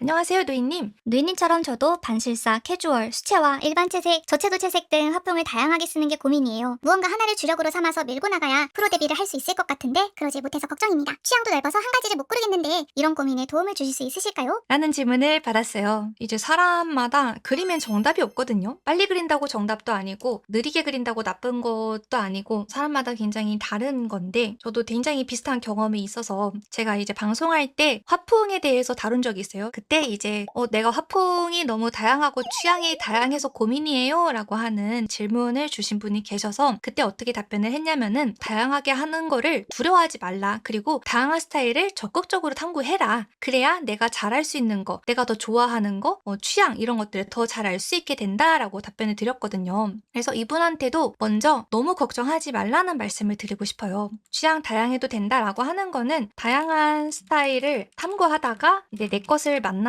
안녕하세요, 노이님. 누이님처럼 저도 반실사, 캐주얼, 수채화, 일반 채색, 저채도 채색 등 화풍을 다양하게 쓰는 게 고민이에요. 무언가 하나를 주력으로 삼아서 밀고 나가야 프로 데뷔를 할 수 있을 것 같은데 그러지 못해서 걱정입니다. 취향도 넓어서 한 가지를 못 고르겠는데 이런 고민에 도움을 주실 수 있으실까요? 라는 질문을 받았어요. 이제 사람마다 그리면 정답이 없거든요. 빨리 그린다고 정답도 아니고 느리게 그린다고 나쁜 것도 아니고 사람마다 굉장히 다른 건데 저도 굉장히 비슷한 경험이 있어서 제가 이제 방송할 때 화풍에 대해서 다룬 적이 있어요. 그때 이제 내가 화풍이 너무 다양하고 취향이 다양해서 고민이에요 라고 하는 질문을 주신 분이 계셔서 그때 어떻게 답변을 했냐면은 다양하게 하는 거를 두려워하지 말라. 그리고 다양한 스타일을 적극적으로 탐구해라. 그래야 내가 잘할 수 있는 거, 내가 더 좋아하는 거, 취향 이런 것들을 더 잘 알 수 있게 된다라고 답변을 드렸거든요. 그래서 이분한테도 먼저 너무 걱정하지 말라는 말씀을 드리고 싶어요. 취향 다양해도 된다라고 하는 거는 다양한 스타일을 탐구하다가 이제 내 것을 만난다.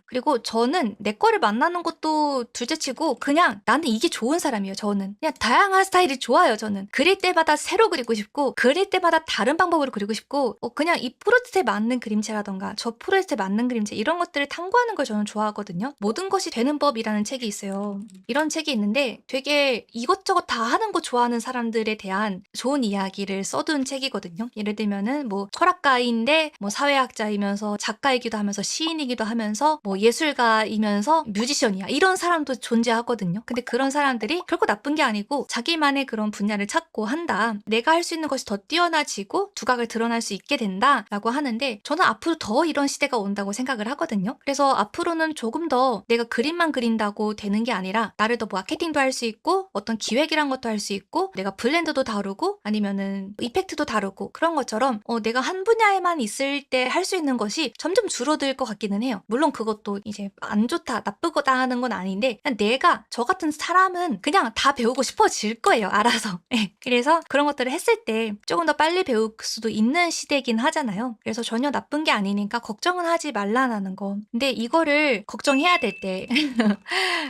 그리고 저는 내 거를 만나는 것도 둘째치고 그냥 나는 이게 좋은 사람이에요. 저는 그냥 다양한 스타일이 좋아요. 저는 그릴 때마다 새로 그리고 싶고 그릴 때마다 다른 방법으로 그리고 싶고 그냥 이 프로젝트에 맞는 그림체라던가 저 프로젝트에 맞는 그림체 이런 것들을 탐구하는 걸 저는 좋아하거든요. 모든 것이 되는 법이라는 책이 있어요. 이런 책이 있는데 되게 이것저것 다 하는 거 좋아하는 사람들에 대한 좋은 이야기를 써둔 책이거든요. 예를 들면은 뭐 철학가인데 뭐 사회학자이면서 작가이기도 하면서 시인이기도 하면서 뭐 예술가이면서 뮤지션이야 이런 사람도 존재하거든요. 근데 그런 사람들이 결코 나쁜 게 아니고 자기만의 그런 분야를 찾고 한다. 내가 할 수 있는 것이 더 뛰어나지고 두각을 드러날 수 있게 된다라고 하는데 저는 앞으로 더 이런 시대가 온다고 생각을 하거든요. 그래서 앞으로는 조금 더 내가 그림만 그린다고 되는 게 아니라 나를 더 마케팅도 할 수 있고 어떤 기획이란 것도 할 수 있고 내가 블렌드도 다루고 아니면은 이펙트도 다루고 그런 것처럼 내가 한 분야에만 있을 때 할 수 있는 것이 점점 줄어들 것 같기는 해요. 물론 그것도 이제 안 좋다 나쁘다 하는 건 아닌데 그냥 내가 저 같은 사람은 그냥 다 배우고 싶어질 거예요. 알아서. 그래서 그런 것들을 했을 때 조금 더 빨리 배울 수도 있는 시대긴 하잖아요. 그래서 전혀 나쁜 게 아니니까 걱정은 하지 말라는 거. 근데 이거를 걱정해야 될 때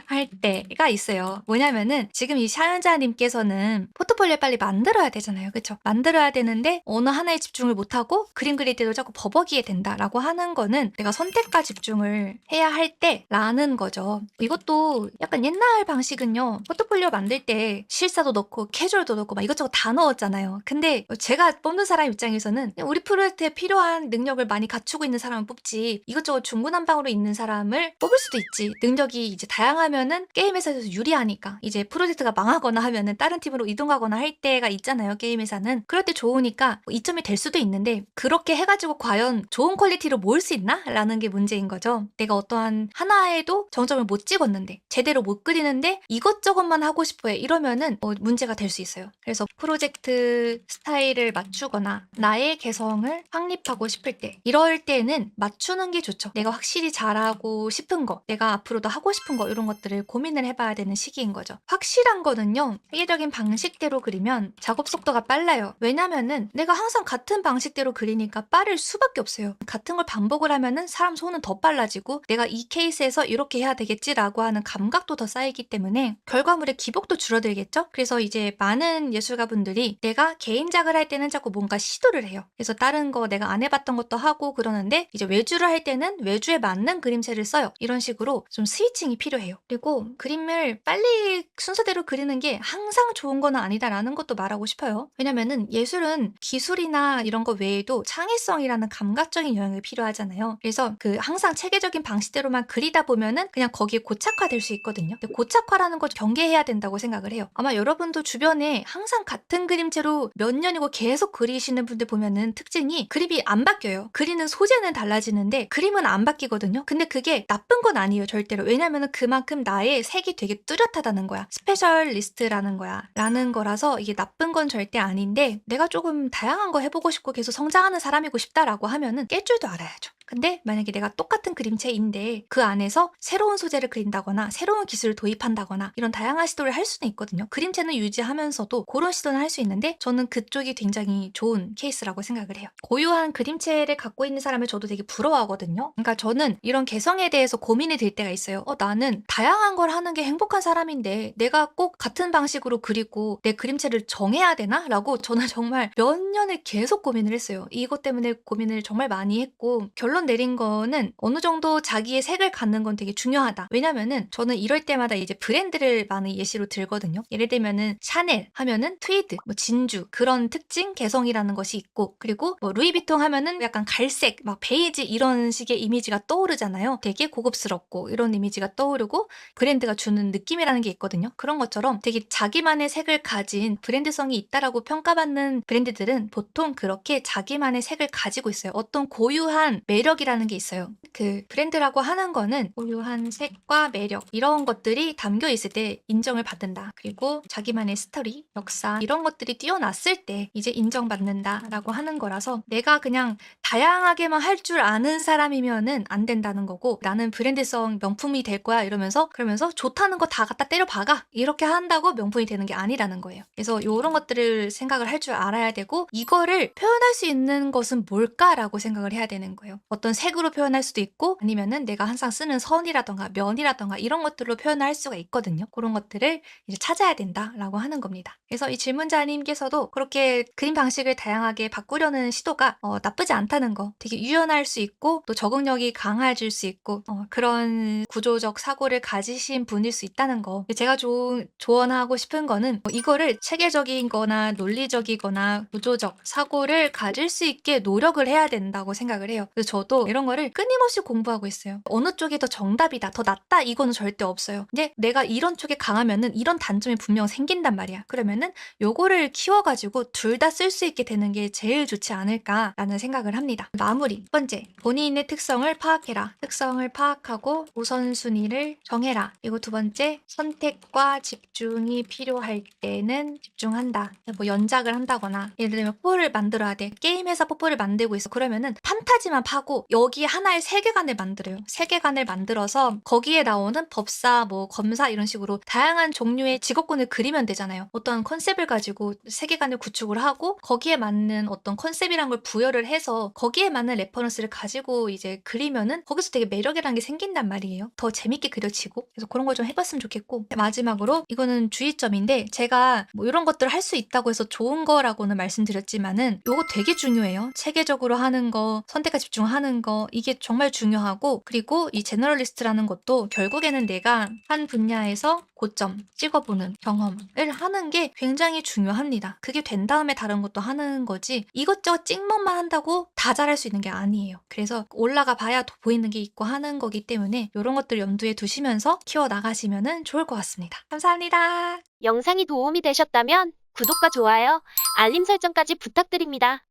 할 때가 있어요. 뭐냐면은 지금 이 사연자님께서는 포트폴리오 빨리 만들어야 되잖아요. 그쵸? 만들어야 되는데 어느 하나에 집중을 못하고 그림 그릴 때도 자꾸 버벅이게 된다라고 하는 거는 내가 선택과 집중을 해야 할 때라는 거죠. 이것도 약간 옛날 방식은요. 포트폴리오 만들 때 실사도 넣고 캐주얼도 넣고 막 이것저것 다 넣었잖아요. 근데 제가 뽑는 사람 입장에서는 우리 프로젝트에 필요한 능력을 많이 갖추고 있는 사람을 뽑지 이것저것 중구난방으로 있는 사람을 뽑을 수도 있지. 능력이 이제 다양하면은 게임 회사에서 유리하니까 이제 프로젝트가 망하거나 하면은 다른 팀으로 이동하거나 할 때가 있잖아요. 게임 회사는. 그럴 때 좋으니까 이점이 될 수도 있는데 그렇게 해가지고 과연 좋은 퀄리티로 모을 수 있나? 라는 게 문제인 거죠. 내가 어떠한 하나에도 정점을 못 찍었는데 제대로 못 그리는데 이것저것만 하고 싶어해. 이러면은 문제가 될 수 있어요. 그래서 프로젝트 스타일을 맞추거나 나의 개성을 확립하고 싶을 때 이럴 때는 맞추는 게 좋죠. 내가 확실히 잘하고 싶은 거 내가 앞으로도 하고 싶은 거 이런 것들을 고민을 해봐야 되는 시기인 거죠. 확실한 거는요. 세계적인 방식대로 그리면 작업 속도가 빨라요. 왜냐면은 내가 항상 같은 방식대로 그리니까 빠를 수밖에 없어요. 같은 걸 반복을 하면은 사람 손은 더 빨라지고 내가 이 케이스에서 이렇게 해야 되겠지라고 하는 감각도 더 쌓이기 때문에 결과물의 기복도 줄어들겠죠? 그래서 이제 많은 예술가분들이 내가 개인작을 할 때는 자꾸 뭔가 시도를 해요. 그래서 다른 거 내가 안 해봤던 것도 하고 그러는데 이제 외주를 할 때는 외주에 맞는 그림체를 써요. 이런 식으로 좀 스위칭이 필요해요. 그리고 그림을 빨리 순서대로 그리는 게 항상 좋은 건 아니다라는 것도 말하고 싶어요. 왜냐면은 예술은 기술이나 이런 거 외에도 창의성이라는 감각적인 영역이 필요하잖아요. 그래서 항상 체계적인 방식대로만 그리다 보면은 그냥 거기에 고착화될 수 있거든요. 근데 고착화라는 걸 경계해야 된다고 생각을 해요. 아마 여러분도 주변에 항상 같은 그림체로 몇 년이고 계속 그리시는 분들 보면은 특징이 그림이 안 바뀌어요. 그리는 소재는 달라지는데 그림은 안 바뀌거든요. 근데 그게 나쁜 건 아니에요. 절대로. 왜냐면은 그만큼 나의 색이 되게 뚜렷하다는 거야. 스페셜리스트라는 거야. 라는 거라서 이게 나쁜 건 절대 아닌데 내가 조금 다양한 거 해보고 싶고 계속 성장하는 사람이고 싶다라고 하면은 깰 줄도 알아야죠. 근데 만약에 내가 똑같은 그림체인데 그 안에서 새로운 소재를 그린다거나 새로운 기술을 도입한다거나 이런 다양한 시도를 할 수는 있거든요. 그림체는 유지하면서도 그런 시도는 할 수 있는데 저는 그쪽이 굉장히 좋은 케이스라고 생각을 해요. 고유한 그림체를 갖고 있는 사람을 저도 되게 부러워하거든요. 그러니까 저는 이런 개성에 대해서 고민이 들 때가 있어요. 나는 다양한 걸 하는 게 행복한 사람인데 내가 꼭 같은 방식으로 그리고 내 그림체를 정해야 되나? 라고 저는 정말 몇 년을 계속 고민을 했어요. 이것 때문에 고민을 정말 많이 했고 결론은 결론 내린 거는 어느 정도 자기의 색을 갖는 건 되게 중요하다. 왜냐면은 저는 이럴 때마다 이제 브랜드를 많이 예시로 들거든요. 예를 들면은 샤넬 하면은 트위드, 뭐 진주 그런 특징, 개성이라는 것이 있고, 그리고 뭐 루이비통 하면은 약간 갈색, 막 베이지 이런 식의 이미지가 떠오르잖아요. 되게 고급스럽고 이런 이미지가 떠오르고 브랜드가 주는 느낌이라는 게 있거든요. 그런 것처럼 되게 자기만의 색을 가진 브랜드성이 있다라고 평가받는 브랜드들은 보통 그렇게 자기만의 색을 가지고 있어요. 어떤 고유한 매력이라는 게 있어요. 그 브랜드라고 하는 거는 고유한 색과 매력 이런 것들이 담겨 있을 때 인정을 받는다. 그리고 자기만의 스토리, 역사 이런 것들이 뛰어났을 때 이제 인정받는다라고 하는 거라서 내가 그냥 다양하게만 할 줄 아는 사람이면은 안 된다는 거고, 나는 브랜드성 명품이 될 거야 이러면서 그러면서 좋다는 거 다 갖다 때려 박아 이렇게 한다고 명품이 되는 게 아니라는 거예요. 그래서 이런 것들을 생각을 할 줄 알아야 되고, 이거를 표현할 수 있는 것은 뭘까라고 생각을 해야 되는 거예요. 어떤 색으로 표현할 수도 있고, 아니면은 내가 항상 쓰는 선이라던가 면이라던가 이런 것들로 표현할 수가 있거든요. 그런 것들을 이제 찾아야 된다라고 하는 겁니다. 그래서 이 질문자님께서도 그렇게 그림 방식을 다양하게 바꾸려는 시도가 나쁘지 않다는 거, 되게 유연할 수 있고 또 적응력이 강해질 수 있고 그런 구조적 사고를 가지신 분일 수 있다는 거. 제가 조언하고 싶은 거는 이거를 체계적인 거나 논리적이거나 구조적 사고를 가질 수 있게 노력을 해야 된다고 생각을 해요. 그래서 저도 이런 거를 끊임없이 공부하고 있어요. 어느 쪽이 더 정답이다, 더 낫다 이거는 절대 없어요. 근데 내가 이런 쪽에 강하면은 이런 단점이 분명 생긴단 말이야. 그러면은 요거를 키워가지고 둘 다 쓸 수 있게 되는 게 제일 좋지 않을까라는 생각을 합니다. 마무리. 첫 번째, 본인의 특성을 파악해라. 특성을 파악하고 우선순위를 정해라. 그리고 두 번째, 선택과 집중이 필요할 때는 집중한다. 뭐 연작을 한다거나, 예를 들면 뽀뽀를 만들어야 돼. 게임에서 뽀뽀를 만들고 있어. 그러면은 판타지만 파고 여기 하나의 세계관을 만들어요. 세계관을 만들어서 거기에 나오는 법사, 뭐 검사 이런 식으로 다양한 종류의 직업군을 그리면 되잖아요. 어떤 컨셉을 가지고 세계관을 구축을 하고 거기에 맞는 어떤 컨셉이란 걸 부여를 해서 거기에 맞는 레퍼런스를 가지고 이제 그리면은 거기서 되게 매력이라는 게 생긴단 말이에요. 더 재밌게 그려지고. 그래서 그런 걸 좀 해봤으면 좋겠고, 마지막으로 이거는 주의점인데, 제가 뭐 이런 것들을 할 수 있다고 해서 좋은 거라고는 말씀드렸지만은 요거 되게 중요해요. 체계적으로 하는 거, 선택과 집중하는 거, 이게 정말 중요하고, 그리고 이 제너럴리스트라는 것도 결국에는 내가 한 분야에서 고점 찍어보는 경험을 하는 게 굉장히 중요합니다. 그게 된 다음에 다른 것도 하는 거지, 이것저것 찍먹만 한다고 다 잘할 수 있는 게 아니에요. 그래서 올라가 봐야 보이는 게 있고 하는 거기 때문에 이런 것들 염두에 두시면서 키워나가시면 좋을 것 같습니다. 감사합니다. 영상이 도움이 되셨다면 구독과 좋아요, 알림 설정까지 부탁드립니다.